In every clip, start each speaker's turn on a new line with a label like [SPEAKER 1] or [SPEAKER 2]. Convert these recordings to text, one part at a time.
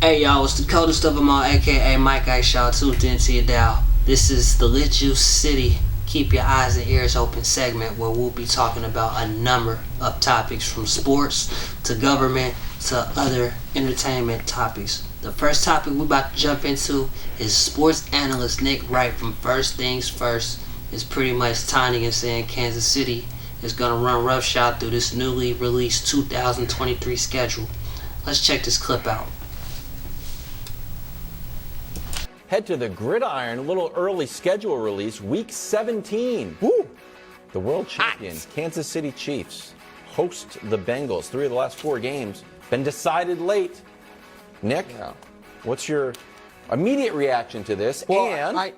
[SPEAKER 1] Hey y'all, it's the coldest of them all, aka Mike Ice. Y'all tuned into your dial. This is the Litjuicecity Keep Your Eyes and Ears Open segment where we'll be talking about a number of topics from sports to government to other entertainment topics. The first topic we're about to jump into is sports analyst Nick Wright from First Things First is pretty much taunting and saying Kansas City is going to run roughshod through this newly released 2023 schedule. Let's check this clip out.
[SPEAKER 2] Head to the gridiron, a little early schedule release, week 17.
[SPEAKER 3] Woo.
[SPEAKER 2] The world champions, Kansas City Chiefs, host the Bengals. 3 of the last 4 games been decided late. Nick, what's your immediate reaction to this?
[SPEAKER 3] Well,
[SPEAKER 2] and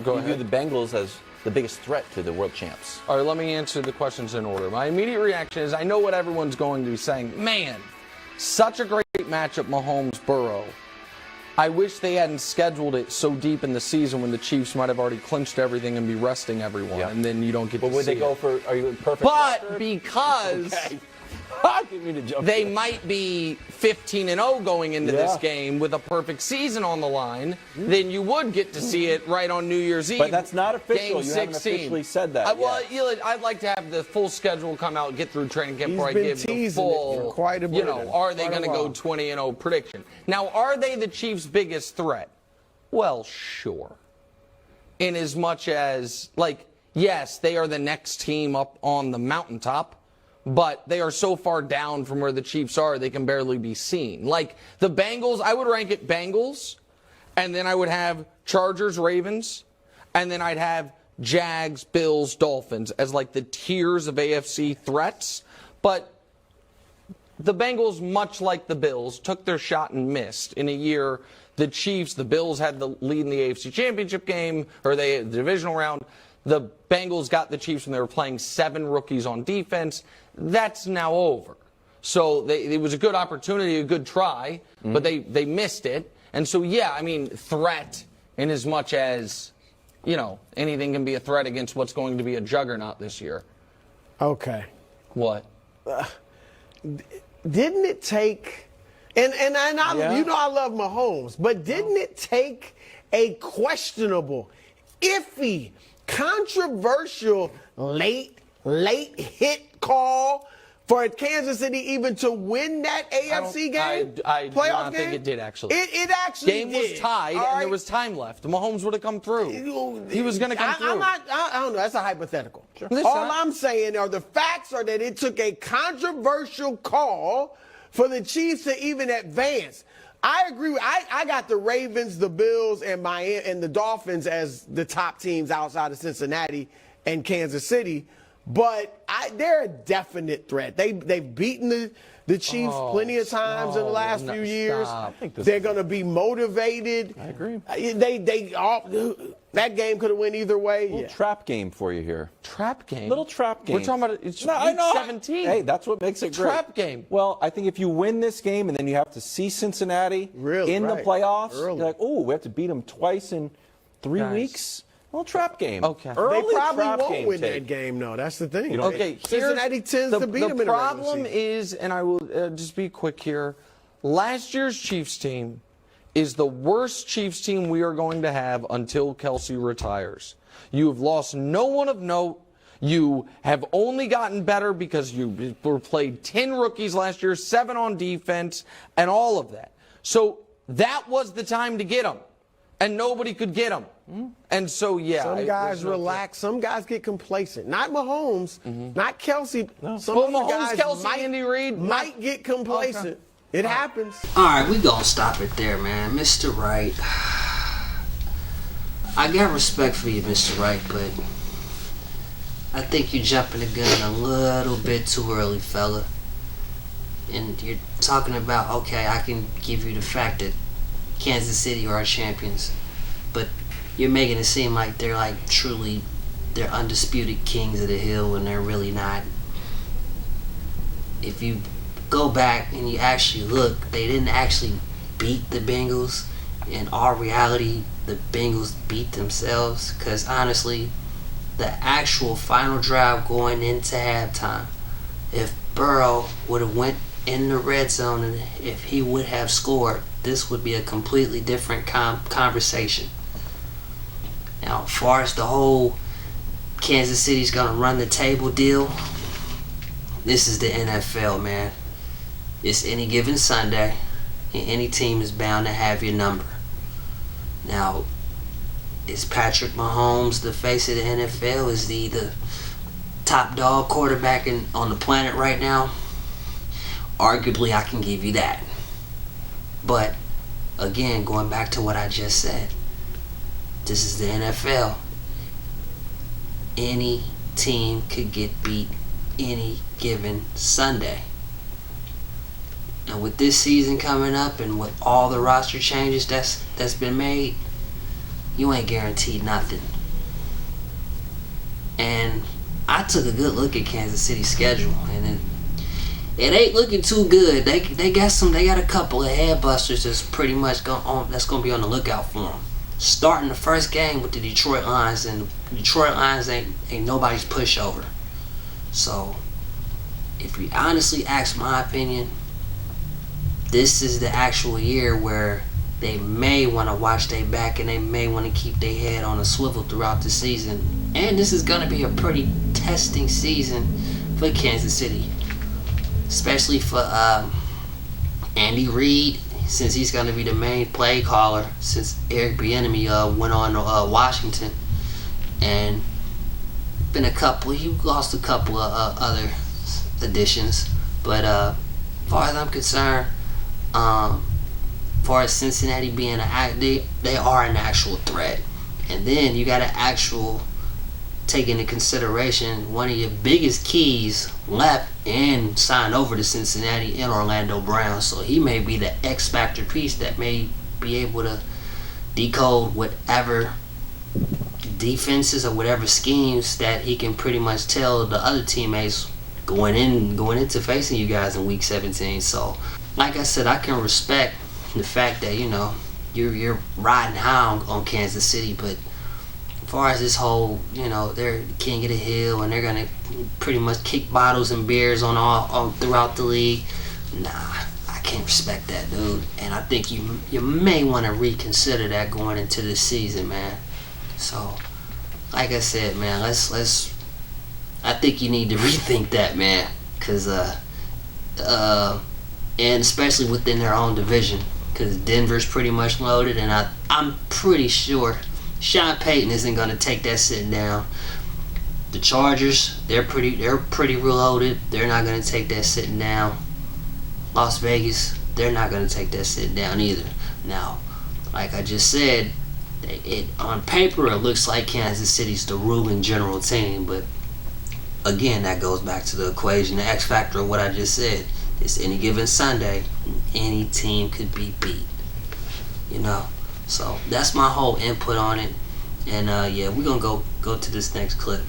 [SPEAKER 3] go
[SPEAKER 2] you view
[SPEAKER 3] ahead.
[SPEAKER 2] the Bengals as the biggest threat to the world champs.
[SPEAKER 3] All right, let me answer the questions in order. My immediate reaction is I know what everyone's going to be saying. Man, such a great matchup, Mahomes-Burrow. I wish they hadn't scheduled it so deep in the season when the Chiefs might have already clinched everything and be resting everyone, and then you don't get to see it.
[SPEAKER 2] But would they go for, are you perfect
[SPEAKER 3] But
[SPEAKER 2] record?
[SPEAKER 3] because
[SPEAKER 2] Give me the jump
[SPEAKER 3] they
[SPEAKER 2] here.
[SPEAKER 3] might be 15-0 going into this game with a perfect season on the line, then you would get to see it right on New Year's Eve.
[SPEAKER 2] But that's not official.
[SPEAKER 3] Game
[SPEAKER 2] You haven't
[SPEAKER 3] 16.
[SPEAKER 2] officially said that
[SPEAKER 3] Well,
[SPEAKER 2] yet.
[SPEAKER 3] I'd like to have the full schedule come out, get through training camp before I
[SPEAKER 4] been
[SPEAKER 3] give the
[SPEAKER 4] teasing it
[SPEAKER 3] full,
[SPEAKER 4] for quite a bit.
[SPEAKER 3] are they
[SPEAKER 4] Quite a
[SPEAKER 3] going to go
[SPEAKER 4] while.
[SPEAKER 3] 20-0 prediction? Now, are they the Chiefs' biggest threat? Well, sure. In as much as, yes, they are the next team up on the mountaintop, but they are so far down from where the Chiefs are, they can barely be seen. Like the Bengals, I would rank it Bengals, and then I would have Chargers, Ravens, and then I'd have Jags, Bills, Dolphins as like the tiers of AFC threats. But the Bengals, much like the Bills, took their shot and missed in a year. The Chiefs, the Bills had the lead in the AFC Championship game, or the divisional round. The Bengals got the Chiefs when they were playing 7 rookies on defense. That's now over. So it was a good opportunity, a good try, but they missed it. And so, threat in as much as, anything can be a threat against what's going to be a juggernaut this year.
[SPEAKER 4] Okay.
[SPEAKER 3] What?
[SPEAKER 4] Didn't it take, and I love Mahomes, but didn't it take a questionable, iffy, controversial late hit call for Kansas City even to win that AFC game?
[SPEAKER 3] I do
[SPEAKER 4] playoff
[SPEAKER 3] not
[SPEAKER 4] game?
[SPEAKER 3] think it did, actually.
[SPEAKER 4] It actually
[SPEAKER 3] game
[SPEAKER 4] did.
[SPEAKER 3] was tied,
[SPEAKER 4] All
[SPEAKER 3] and
[SPEAKER 4] right?
[SPEAKER 3] there was time left. Mahomes would have come through. He was going to come through.
[SPEAKER 4] I don't know. That's a hypothetical.
[SPEAKER 3] It's
[SPEAKER 4] All
[SPEAKER 3] not.
[SPEAKER 4] I'm saying are the facts are that it took a controversial call for the Chiefs to even advance. I agree. I got the Ravens, the Bills, and Miami and the Dolphins as the top teams outside of Cincinnati and Kansas City. But they're a definite threat. They've beaten the Chiefs plenty of times in the last few years. They're going to be motivated.
[SPEAKER 2] I agree.
[SPEAKER 4] That game could have went either way.
[SPEAKER 2] Little trap game for you here.
[SPEAKER 3] Trap game?
[SPEAKER 2] Little trap game.
[SPEAKER 3] We're talking about it's
[SPEAKER 2] No, I
[SPEAKER 3] week
[SPEAKER 2] know.
[SPEAKER 3] 17.
[SPEAKER 2] Hey, that's what makes it great.
[SPEAKER 3] Trap game.
[SPEAKER 2] Well, I think if you win this game and then you have to see Cincinnati in the playoffs, you're like, oh, we have to beat them twice in 3 weeks. Well, trap game.
[SPEAKER 3] Okay.
[SPEAKER 2] Early
[SPEAKER 4] They probably
[SPEAKER 2] trap
[SPEAKER 4] won't
[SPEAKER 2] game
[SPEAKER 4] win
[SPEAKER 2] take.
[SPEAKER 4] that game, though. That's the thing.
[SPEAKER 3] Okay,
[SPEAKER 4] Cincinnati tends to beat them in the regular
[SPEAKER 3] problem
[SPEAKER 4] season.
[SPEAKER 3] is, and I will just be quick here, last year's Chiefs team is the worst Chiefs team we are going to have until Kelsey retires. You have lost no one of note. You have only gotten better because you were played 10 rookies last year, 7 on defense, and all of that. So that was the time to get them, and nobody could get them. And so,
[SPEAKER 4] Some guys relax. Some guys get complacent. Not Mahomes, not Kelsey. Some
[SPEAKER 3] Well,
[SPEAKER 4] of the
[SPEAKER 3] Mahomes,
[SPEAKER 4] guys
[SPEAKER 3] Kelsey, Andy Reid
[SPEAKER 4] might get complacent. It happens.
[SPEAKER 1] All right, we gonna stop it there, man. Mr. Wright, I got respect for you, Mr. Wright, but I think you're jumping the gun a little bit too early, fella. And you're talking about, okay, I can give you the fact that Kansas City are champions, but you're making it seem like they're they're undisputed kings of the hill when they're really not. If you go back and you actually look, they didn't actually beat the Bengals. In all reality, the Bengals beat themselves, because honestly, the actual final drive going into halftime, if Burrow would have went in the red zone, and if he would have scored, this would be a completely different conversation. Now, as far as the whole Kansas City's gonna run the table deal, this is the NFL, man. It's any given Sunday, and any team is bound to have your number. Now, is Patrick Mahomes the face of the NFL? Is he the top dog quarterback on the planet right now? Arguably, I can give you that. But, again, going back to what I just said, this is the NFL. Any team could get beat any given Sunday. And with this season coming up and with all the roster changes that's been made, you ain't guaranteed nothing. And I took a good look at Kansas City's schedule, and it ain't looking too good. They got a couple of headbusters that's pretty much gonna be on the lookout for them. Starting the first game with the Detroit Lions, and the Detroit Lions ain't nobody's pushover. So, if you honestly ask my opinion, this is the actual year where they may want to watch their back and they may want to keep their head on a swivel throughout the season. And this is going to be a pretty testing season for Kansas City, especially for Andy Reid, since he's going to be the main play caller since Eric Bieniemy went on to Washington. And he lost a couple of other additions, but as far as I'm concerned, as far as Cincinnati being they are an actual threat. And then you got to take into consideration one of your biggest keys left and signed over to Cincinnati in Orlando Brown. So he may be the X factor piece that may be able to decode whatever defenses or whatever schemes that he can pretty much tell the other teammates going into facing you guys in week 17. So like I said, I can respect the fact that you're riding high on Kansas City, but as far as this whole they're king of the hill and they're gonna pretty much kick bottles and beers on all throughout the league, nah, I can't respect that, dude. And I think you may want to reconsider that going into this season, man. So like I said, man, I think you need to rethink that, man, because and especially within their own division, because Denver's pretty much loaded, and I'm pretty sure Sean Payton isn't going to take that sitting down. The Chargers, they're pretty reloaded. They're not going to take that sitting down. Las Vegas, they're not going to take that sitting down either. Now, like I just said, on paper it looks like Kansas City's the ruling general team, but again, that goes back to the equation, the X factor of what I just said. It's any given Sunday, any team could be beat. So that's my whole input on it. And yeah, we're gonna go to this next clip.